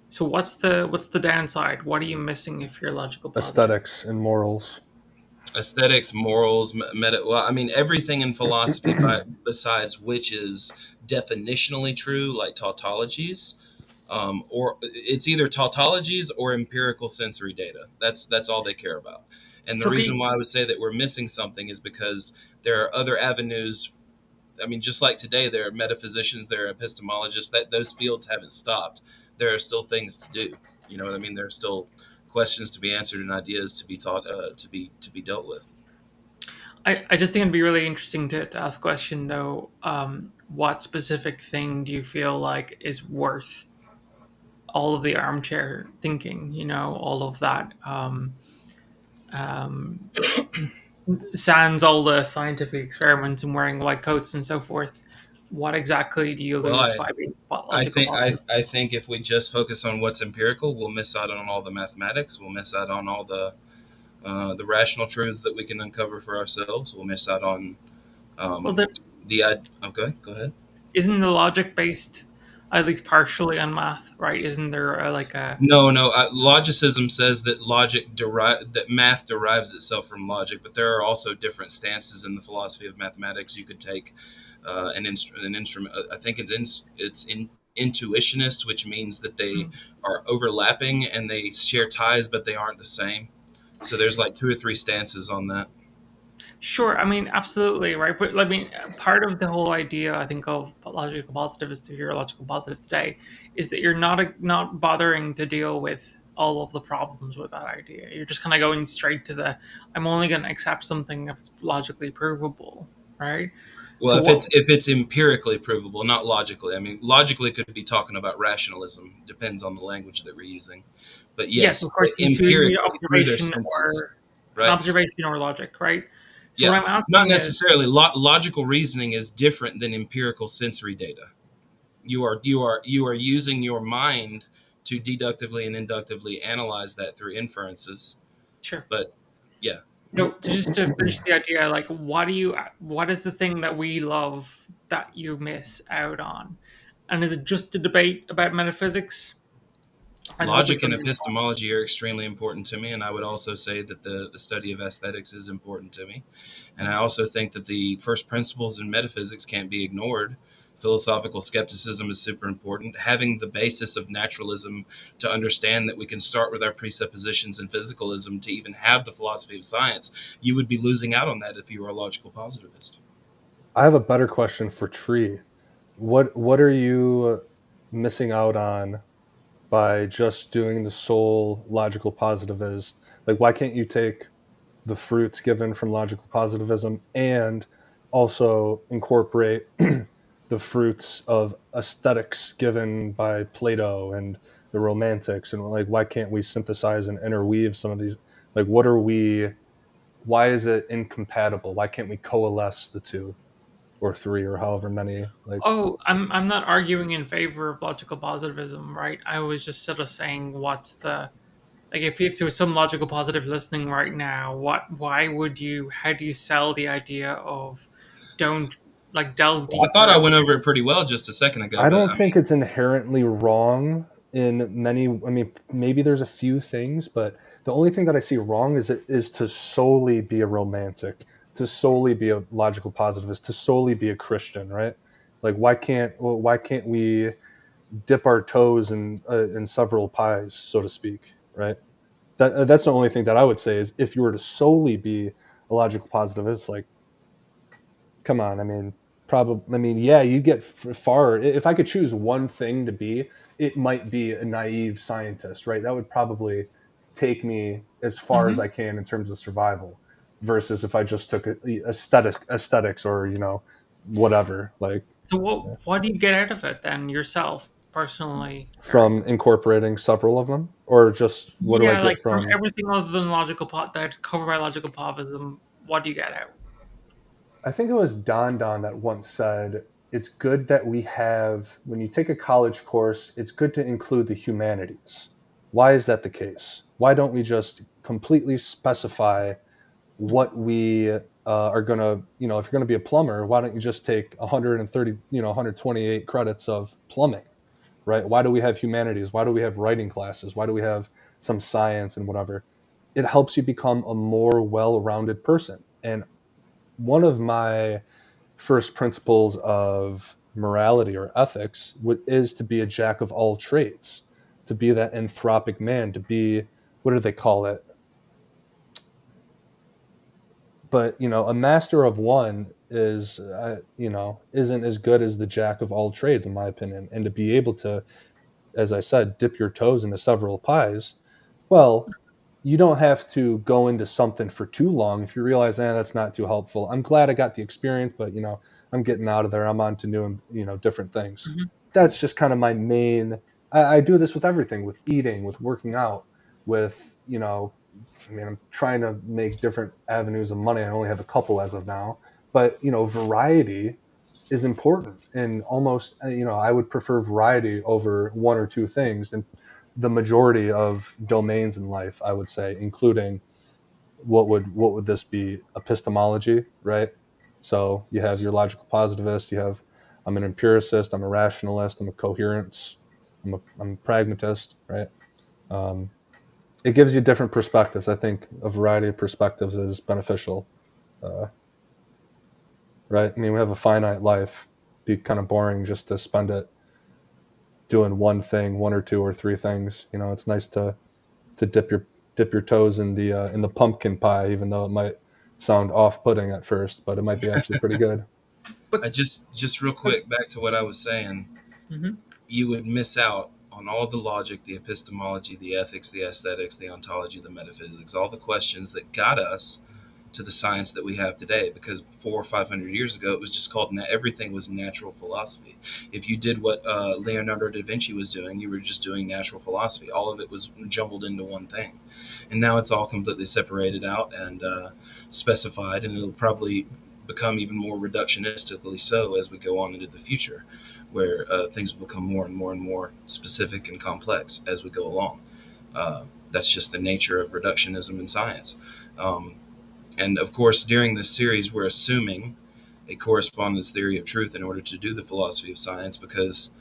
so what's the downside? What are you missing if you're logical positive? aesthetics and morals. Aesthetics, morals, meta. Well, I mean, everything in philosophy, besides which is definitionally true, like tautologies, or it's either tautologies or empirical sensory data. That's all they care about. And the So can reason you, why I would say that we're missing something is because there are other avenues. I mean, just like today, there are metaphysicians, there are epistemologists. That those fields haven't stopped. There are still things to do. You know what I mean? There are still questions to be answered and ideas to be taught, to be dealt with. I just think it'd be really interesting to ask a question though. What specific thing do you feel like is worth all of the armchair thinking? You know, all of that. Um, Sans all the scientific experiments and wearing white coats and so forth. What exactly do you Well, lose by being I logical think I, positive? I think if we just focus on what's empirical, we'll miss out on all the mathematics. We'll miss out on all the rational truths that we can uncover for ourselves. We'll miss out on Well, um, the. Okay, go ahead. isn't the logic based at least partially on math, right? Isn't there like a No, no. Logicism says that that math derives itself from logic, but there are also different stances in the philosophy of mathematics. You could take an instrument. I think it's intuitionist, which means that they hmm. are overlapping and they share ties, but they aren't the same. So there's like two or three stances on that. Sure, I mean, absolutely, right? But I mean, part of the whole idea, I think, of logical positivist, if you're a logical positive today, is that you're not bothering to deal with all of the problems with that idea. You're just kind of going straight to the, I'm only going to accept something if it's logically provable, right? Well, So what? if it's empirically provable, not logically. I mean, logically could be talking about rationalism. Depends on the language that we're using. But Yes, of yes, course, you need empirically through their observation senses, or an right? observation or logic, right? So what Yeah, I'm not asking is, necessarily. Logical reasoning is different than empirical sensory data. You are using your mind to deductively and inductively analyze that through inferences. sure. But yeah, So just to finish the idea, like, what is the thing that we love that you miss out on? And is it just a debate about metaphysics? I hope Logic it's and under your thought. epistemology are extremely important to me, and I would also say that the study of aesthetics is important to me. And I also think that the first principles in metaphysics can't be ignored. Philosophical skepticism is super important. Having the basis of naturalism to understand that we can start with our presuppositions and physicalism to even have the philosophy of science, you would be losing out on that if you were a logical positivist. I have a better question for Tree. What are you missing out on by just doing the sole logical positivist? Like, why can't you take the fruits given from logical positivism and also incorporate the fruits of aesthetics given by Plato and the Romantics? And like, why can't we synthesize and interweave some of these? Like, what are we? Why is it incompatible? Why can't we coalesce the two or three or however many? Like, Oh, I'm not arguing in favor of logical positivism, right? I was just sort of saying what's the like if there was some logical positive listening right now, why would you how do you sell the idea of don't like delve Well, I thought deeper I into went over it pretty well just a second ago, I but don't I think mean, it's inherently wrong in many. I mean, maybe there's a few things, but the only thing that I see wrong is to solely be a romantic, to solely be a logical positivist, to solely be a Christian, right? Like, why can't we dip our toes in several pies, so to speak, right? That's the only thing that I would say is if you were to solely be a logical positivist, like, come on, I mean, probably, I mean, yeah, you get far. If I could choose one thing to be, it might be a naive scientist, right? That would probably take me as far as hmm I can in terms of survival versus if I just took aesthetics or, whatever, like, So yeah, what do you get out of it then yourself personally, Harry? from incorporating several of them, or just what do I Yeah, get like from from? everything other than logical that covered by logical positivism, what do you get out? I think it was Don Don that once said, it's good that we have, when you take a college course, it's good to include the humanities. Why is that the case? Why don't we just completely specify what we are going to, if you're going to be a plumber, why don't you just take 130, 128 credits of plumbing, right? Why do we have humanities? Why do we have writing classes? Why do we have some science and whatever? It helps you become a more well rounded person. And one of my first principles of morality or ethics is to be a jack of all trades, to be that anthropic man, to be, what do they call it? But a master of one is, isn't as good as the jack of all trades, in my opinion. And to be able to, as I said, dip your toes into several pies, well, you don't have to go into something for too long if you realize, that's not too helpful. I'm glad I got the experience, but I'm getting out of there. I'm on to new and different things. hmm That's just kind of my main. I do this with everything, with eating, with working out, with you know. I mean, I'm trying to make different avenues of money. I only have a couple as of now, but variety is important, and almost I would prefer variety over one or two things, and the majority of domains in life, I would say, including what would this be? Epistemology, right? So you have your logical positivist, you have I'm an empiricist, I'm a rationalist, I'm a coherence, I'm a pragmatist, right? Um, it gives you different perspectives. I think a variety of perspectives is beneficial, uh, right? I mean, we have a finite life. It'd be kind of boring just to spend it doing one thing, one or two or three things. It's nice to dip your toes in the pumpkin pie, even though it might sound off-putting at first, but it might be actually pretty good. But I just real but quick back to what I was saying. mhm. You would miss out on all the logic, the epistemology, the ethics, the aesthetics, the ontology, the metaphysics, all the questions that got us to the science that we have today. Because 400 or 500 years ago, it was just called everything was natural philosophy. If you did what Leonardo da Vinci was doing, you were just doing natural philosophy. All of it was jumbled into one thing, and now it's all completely separated out and specified, and it'll probably become even more reductionistically so as we go on into the future, where things will become more and more and more specific and complex as we go along. That's just the nature of reductionism in science. Um, and of course, during this series, we're assuming a correspondence theory of truth in order to do the philosophy of science, because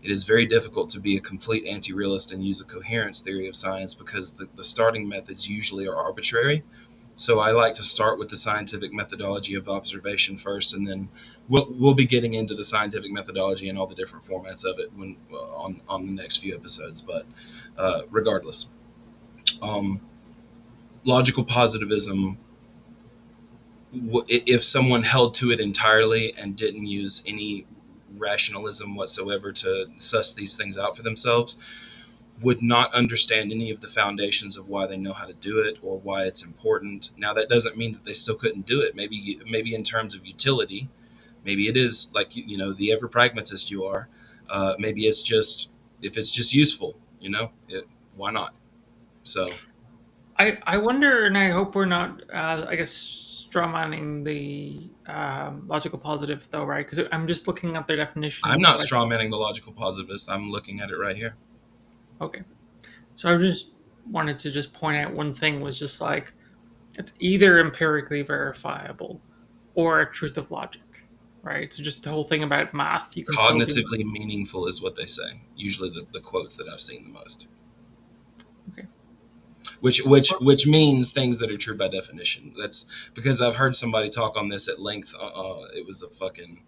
it is very difficult to be a complete anti-realist and use a coherence theory of science because the starting methods usually are arbitrary. So I like to start with the scientific methodology of observation first, and then we'll be getting into the scientific methodology and all the different formats of it when on the next few episodes. But regardless, um, logical positivism, if someone held to it entirely and didn't use any rationalism whatsoever to suss these things out for themselves, would not understand any of the foundations of why they know how to do it or why it's important. Now that doesn't mean that they still couldn't do it. Maybe in terms of utility, maybe it is like the ever pragmatist you are. Maybe it's just if it's just useful, why not? So I wonder, and I hope we're not, I guess, strawmanning the logical positive, though, right? Because I'm just looking at their I'm definition. not strawmanning the logical positivist. I'm looking at it right here. Okay. So I just wanted to just point out one thing was just like, it's either empirically verifiable or a truth of logic, right? So just the whole thing about math, you can still do. Cognitively meaningful is what they say. Usually the quotes that I've seen the most. Okay. Which means things that are true by definition. That's because I've heard somebody talk on this at length. It was a fucking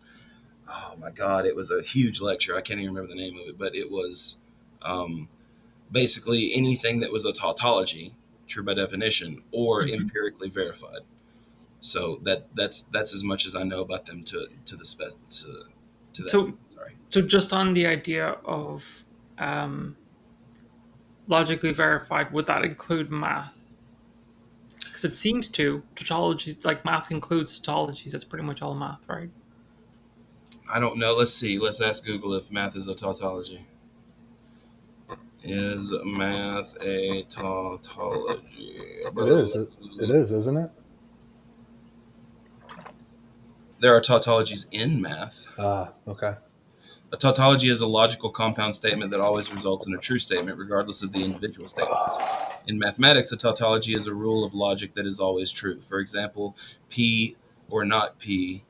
oh my god, it was a huge lecture. I can't even remember the name of it, but it was um, basically anything that was a tautology, true by definition, or Mhm. empirically verified. So that's as much as I know about them to the to that. So, Sorry. so just on the idea of um, logically verified, would that include math? Because it seems to tautologies, like math includes tautologies. That's pretty much all math, right? I don't know. Let's see. Let's ask Google if math is a tautology. Is math a tautology? It is. It is, isn't it? There are tautologies in math. Ah, okay. A tautology is a logical compound statement that always results in a true statement, regardless of the individual statements. In mathematics, a tautology is a rule of logic that is always true. For example, P or not P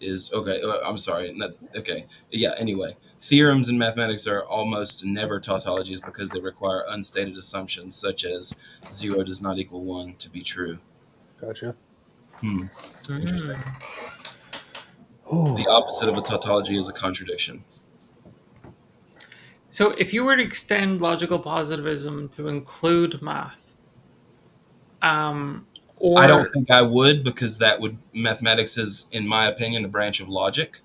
is okay. I'm sorry. Not, okay. Yeah. Anyway, theorems in mathematics are almost never tautologies because they require unstated assumptions, such as 0 does not equal 1 to be true. Gotcha. Hmm. Interesting. Mm. The opposite of a tautology is a contradiction. So, if you were to extend logical positivism to include math, um, I don't or think I would because that would mathematics is, in my opinion, a branch of logic.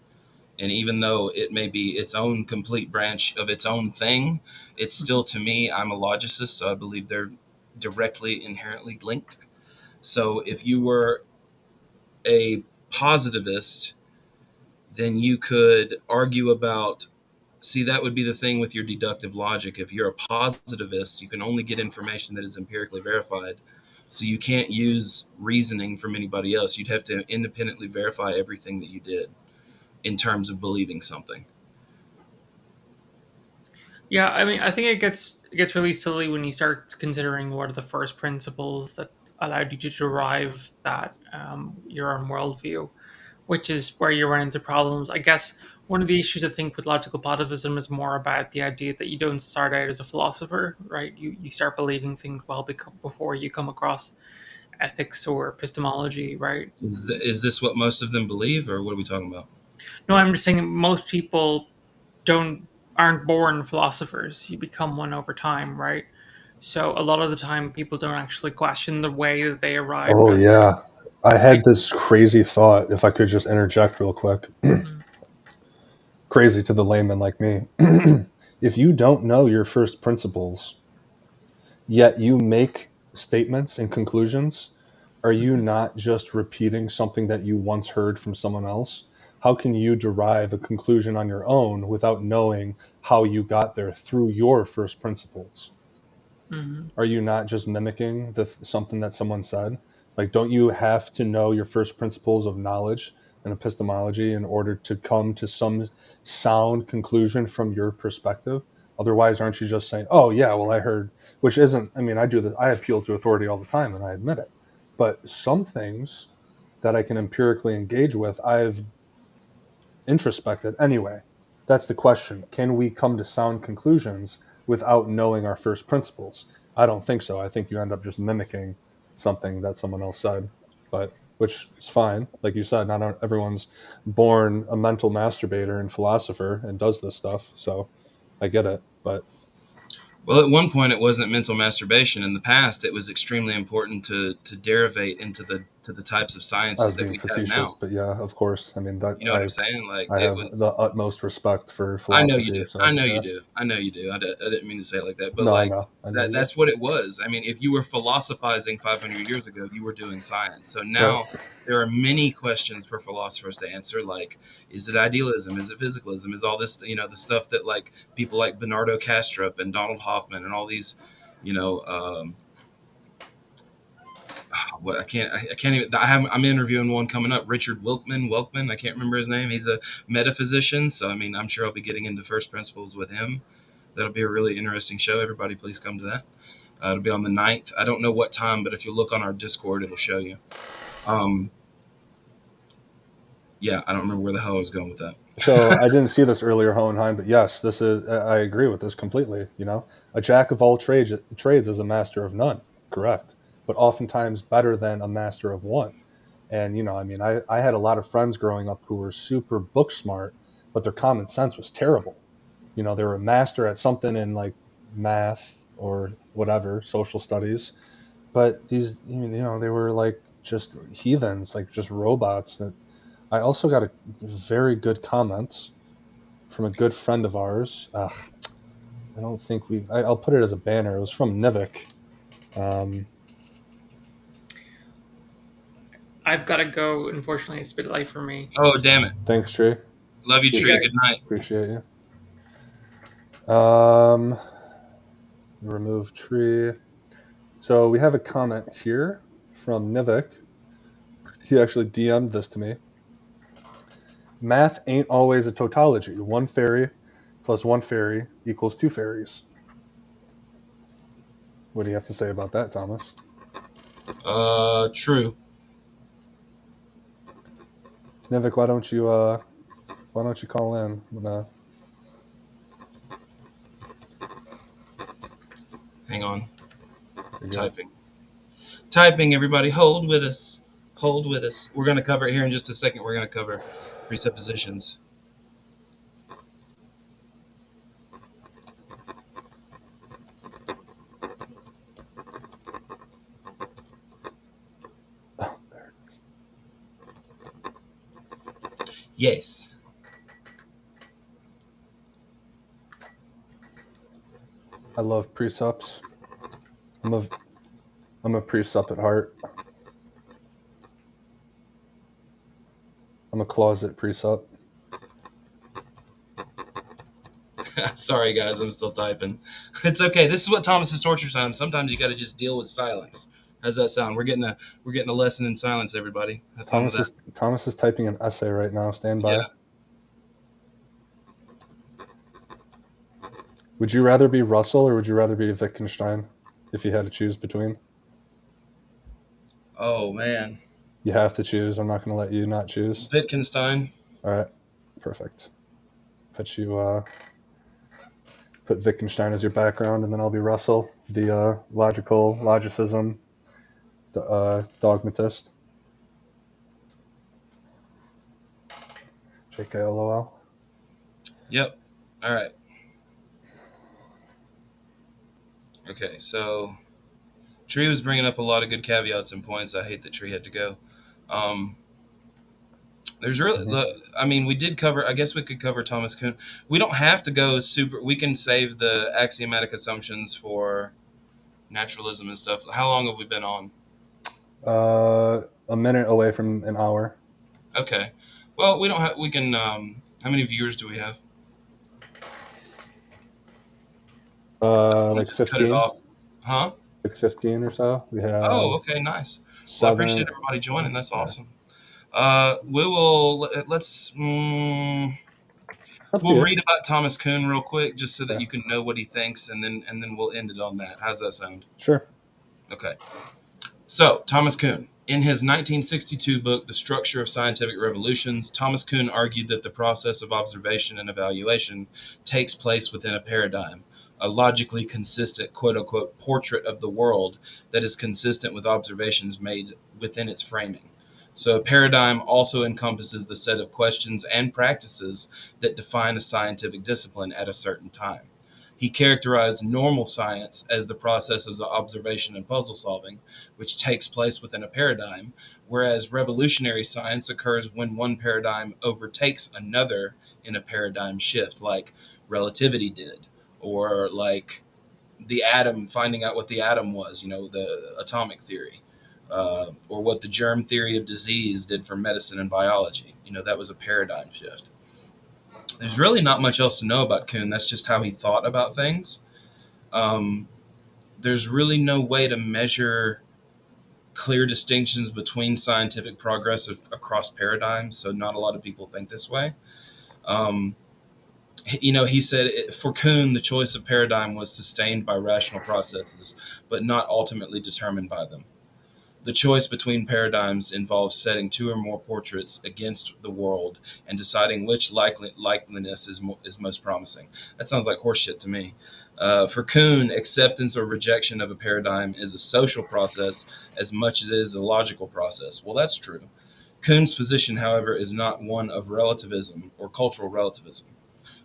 And even though it may be its own complete branch of its own thing, it's still to me, I'm a logicist, so I believe they're directly inherently linked. So if you were a positivist, then you could argue about see that would be the thing with your deductive logic. If you're a positivist, you can only get information that is empirically verified. So you can't use reasoning from anybody else. You'd have to independently verify everything that you did in terms of believing something. yeah, I mean, I think it gets really silly when you start considering what are the first principles that allowed you to derive that your own worldview, which is where you run into problems. I guess one of the issues I think with logical positivism is more about the idea that you don't start out as a philosopher, right? You start believing things before you come across ethics or epistemology, right? Is this what most of them believe, or what are we talking about? No, I'm just saying most people don't aren't born philosophers. You become one over time, right? So a lot of the time, people don't actually question the way that they arrived Oh at. yeah. I Like, had this crazy thought, if I could just interject real quick. mm, Crazy to the layman like me. If you don't know your first principles, yet you make statements and conclusions, are you mhm, not just repeating something that you once heard from someone else? How can you derive a conclusion on your own without knowing how you got there through your first principles? mhm. Are you not just mimicking something that someone said? Like, don't you have to know your first principles of knowledge and epistemology in order to come to some sound conclusion from your perspective? Otherwise, aren't you just saying, oh yeah, well, I heard, which isn't, I mean, I do this, I appeal to authority all the time and I admit it, but some things that I can empirically engage with, I've introspected anyway. that's the question. Can we come to sound conclusions without knowing our first principles? I don't think so. I think you end up just mimicking something that someone else said, but which is fine. Like you said, not everyone's born a mental masturbator and philosopher and does this stuff. So I get it, but Well, at one point, it wasn't mental masturbation. In the past, it was extremely important to derivate into the types of I sciences was that being we have facetious. now. But yeah, of course. I mean that You know what I'm saying? Like I it have was. the utmost respect for I know you philosophy. do. I So know you yeah, do. I know you do. I didn't mean to say it like that, but no, like I know that. you do. That's what it was. I mean, if you were philosophizing 500 years ago, you were doing science. So Right. now there are many questions for philosophers to answer. Like, is it idealism? Is it physicalism? Is all this, the stuff that like people like Bernardo Kastrup and Donald Hoffman and all these, you know, what I can't even. I'm interviewing one coming up, Richard Wilkman. I can't remember his name. He's a metaphysician. So I mean, I'm sure I'll be getting into first principles with him. That'll be a really interesting show. Everybody, please come to that. It'll be on the 9th. I don't know what time, but if you look on our Discord, it'll show you. Um, yeah, I don't remember where the hell I was going with that. So I didn't see this earlier, Hohenheim, but yes, this is. I agree with this completely. A jack of all trades is a master of none. Correct, but oftentimes better than a master of one. And I mean, I had a lot of friends growing up who were super book smart, but their common sense was terrible. They were a master at something in like math or whatever, social studies, but these, they were like just heathens, like just robots. That I also got a very good comments from a good friend of ours. I don't think I'll put it as a banner. It was from Nivik. Um, I've got to go. Unfortunately, it's a bit late for me. Oh, damn it. Thanks, Tree. Love you, Tree. Good night. Appreciate you. Remove tree. So we have a comment here from Nivik. He actually DM'd this to me. Math ain't always a tautology. One fairy plus one fairy equals two fairies. What do you have to say about that, Thomas? True. Nivik, why don't you call in? Hang on. You're good. Typing, everybody. Hold with us. Hold with us. We're going to cover it here in just a second. We're going to cover presuppositions. Oh, there it is. Yes. I love presups. I'm a presup at heart. I'm a closet presup. I'm sorry, guys. I'm still typing. It's okay. This is what Thomas's torture time. Sometimes you got to just deal with silence. How's that sound? We're getting a lesson in silence, everybody. Have fun with that. Thomas is typing an essay right now. Stand by. Yeah. Would you rather be Russell or would you rather be Wittgenstein if you had to choose between? Oh man. You have to choose. I'm not going to let you not choose. Wittgenstein. All right. Perfect. Put Wittgenstein as your background, and then I'll be Russell, the logicism, dogmatist. JKLOL. Yep. All right. Okay, so Tree was bringing up a lot of good caveats and points. I hate that Tree had to go. There's really, I mean, we did cover. I guess we could cover Thomas Kuhn. We don't have to go super. We can save the axiomatic assumptions for naturalism and stuff. How long have we been on? A minute away from an hour. Okay. Well, we don't have. We can. How many viewers do we have? Like just 15. cut it off. Huh? Like 15 or so. We have. Oh, okay, nice. Well, I appreciate everybody joining. That's awesome. We will. Let's. We'll read about Thomas Kuhn real quick, just so that you can know what he thinks, and then we'll end it on that. How's that sound? Sure. Okay. So Thomas Kuhn. In his 1962 book, The Structure of Scientific Revolutions, Thomas Kuhn argued that the process of observation and evaluation takes place within a paradigm, a logically consistent, quote unquote, portrait of the world that is consistent with observations made within its framing. So, a paradigm also encompasses the set of questions and practices that define a scientific discipline at a certain time. He characterized normal science as the process of observation and puzzle solving, which takes place within a paradigm, whereas revolutionary science occurs when one paradigm overtakes another in a paradigm shift, like relativity did, or like the atom, finding out what the atom was, the atomic theory, or what the germ theory of disease did for medicine and biology. That was a paradigm shift. There's really not much else to know about Kuhn. That's just how he thought about things. Um, there's really no way to measure clear distinctions between scientific progress across paradigms, so not a lot of people think this way. Um, he said for Kuhn, the choice of paradigm was sustained by rational processes, but not ultimately determined by them. The choice between paradigms involves setting two or more portraits against the world and deciding which likeliness is most promising. That sounds like horseshit to me. For Kuhn, acceptance or rejection of a paradigm is a social process as much as it is a logical process. Well, that's true. Kuhn's position, however, is not one of relativism or cultural relativism.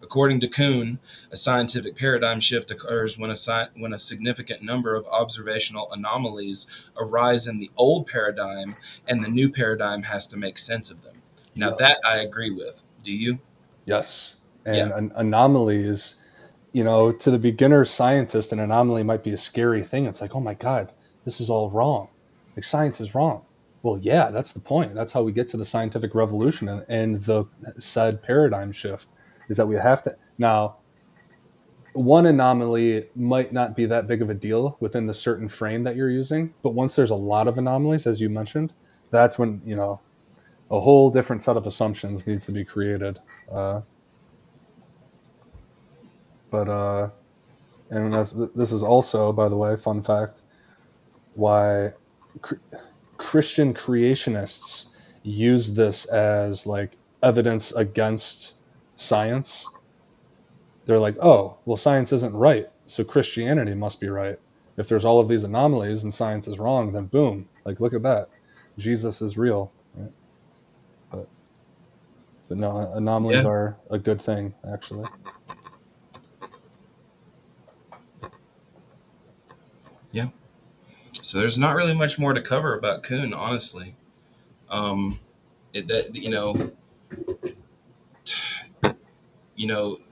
According to Kuhn, a scientific paradigm shift occurs when a significant number of observational anomalies arise in the old paradigm and the new paradigm has to make sense of them. Now, Yep. that I agree with. Do you? Yes. Yeah. And an anomaly is, to the beginner scientist, an anomaly might be a scary thing. It's like, oh my God, this is all wrong. Like science is wrong. Well, yeah, that's the point. That's how we get to the scientific revolution and the said paradigm shift is that we have to now. One anomaly might not be that big of a deal within the certain frame that you're using, but once there's a lot of anomalies, as you mentioned, that's when a whole different set of assumptions needs to be created. Uh, but and this is also, by the way, fun fact, why cr- Christian creationists use this as like evidence against science. They're like, oh, well, science isn't right, so Christianity must be right. If there's all of these anomalies and science is wrong, then boom, like look at that, Jesus is real. Right? But but no, anomalies Yeah. are a good thing actually. Yeah. So there's not really much more to cover about Kuhn, honestly. That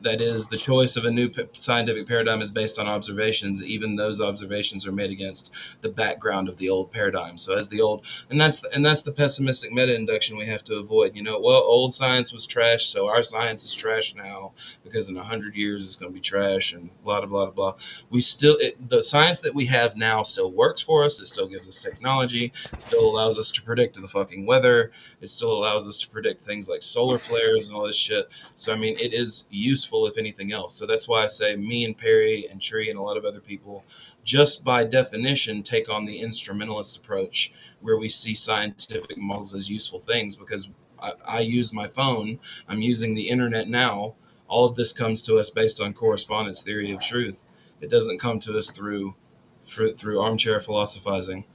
that is the choice of a new scientific paradigm is based on observations. Even those observations are made against the background of the old paradigm. So as the old, and that's the pessimistic meta induction we have to avoid. Well, old science was trash, so our science is trash now because in 100 years it's going to be trash and blah blah blah blah. The science that we have now still works for us. It still gives us technology. It still allows us to predict the fucking weather. It still allows us to predict things like solar flares and all this shit. So, I mean, it is useful if anything else. So that's why I say me and Perry and Tree and a lot of other people, just by definition, take on the instrumentalist approach where we see scientific models as useful things because I use my phone. I'm using the internet now. All of this comes to us based on correspondence theory of truth. It doesn't come to us through armchair philosophizing.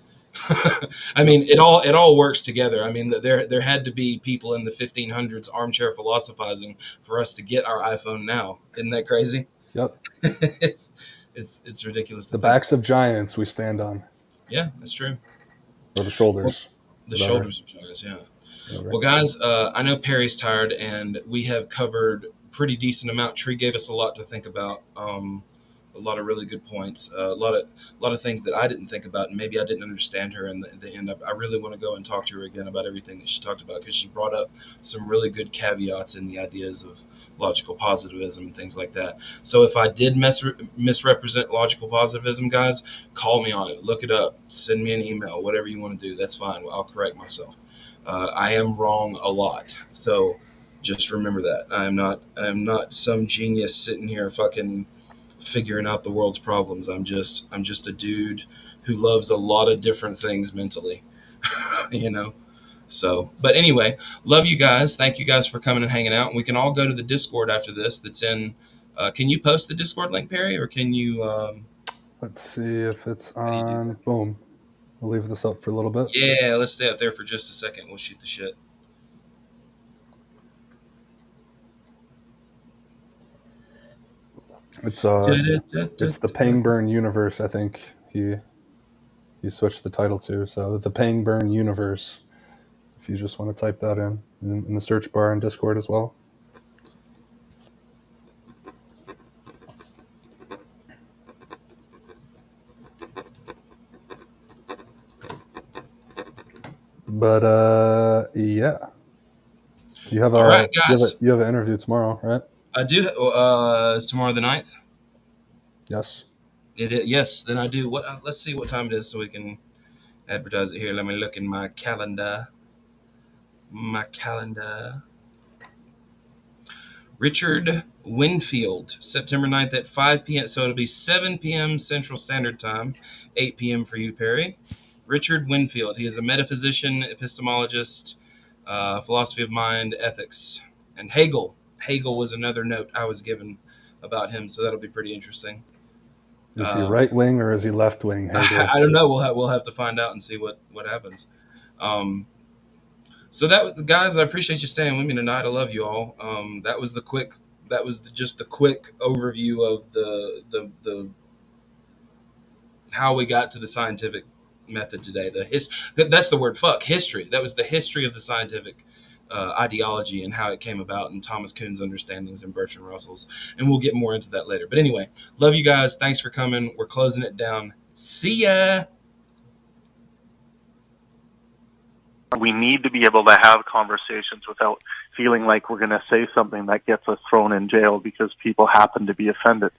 I Yep. mean, it all works together. I mean, there had to be people in the 1500s armchair philosophizing for us to get our iPhone now. Isn't that crazy? Yep. it's it's ridiculous to The think backs about. of giants we stand on, Yeah, that's true. or the Well, shoulders, the whatever, shoulders of giants. Yeah. whatever. Well, guys, I know Perry's tired, and we have covered pretty decent amount. Tree gave us a lot to think about. A lot of really good points. A lot of things that I didn't think about, and maybe I didn't understand her. In the end, I really want to go and talk to her again about everything that she talked about because she brought up some really good caveats in the ideas of logical positivism and things like that. So if I did misrepresent logical positivism, guys, call me on it. Look it up. Send me an email. Whatever you want to do, that's fine. I'll correct myself. I am wrong a lot, so just remember that I'm not some genius sitting here fucking figuring out the world's problems. I'm just a dude who loves a lot of different things mentally. you know. So, but anyway, love you guys. Thank you guys for coming and hanging out. And we can all go to the Discord after this. That's in. Can you post the Discord link, Perry, or can you? Let's see if it's How do you do on. that? Boom. I'll leave this up for a little bit. Yeah, let's stay up there for just a second. We'll shoot the shit. It's the Pangburn universe. I think he switched the title to. So the Pangburn universe. If you just want to type that in the search bar in Discord as well. But yeah, you have All right, guys. you have an interview tomorrow, right? I do. Is tomorrow the 9th? Yes. Yes. Then I do. What? Let's see what time it is so we can advertise it here. Let me look in my calendar. Richard Winfield, September 9th at 5 p.m. So it'll be 7 p.m. Central Standard Time, 8 p.m. for you, Perry. Richard Winfield. He is a metaphysician, epistemologist, philosophy of mind, ethics, and Hegel. Hegel was another note I was given about him, so that'll be pretty interesting. Is he right wing or is he left wing? I don't know. We'll have to find out and see what happens. So that, guys, I appreciate you staying with me tonight. I love you all. That was just the quick overview of the how we got to the scientific method today. That's the word. Fuck, history. That was the history of the scientific ideology and how it came about, and Thomas Kuhn's understandings and Bertrand Russell's. And we'll get more into that later. But anyway, love you guys. Thanks for coming. We're closing it down. See ya. We need to be able to have conversations without feeling like we're going to say something that gets us thrown in jail because people happen to be offended.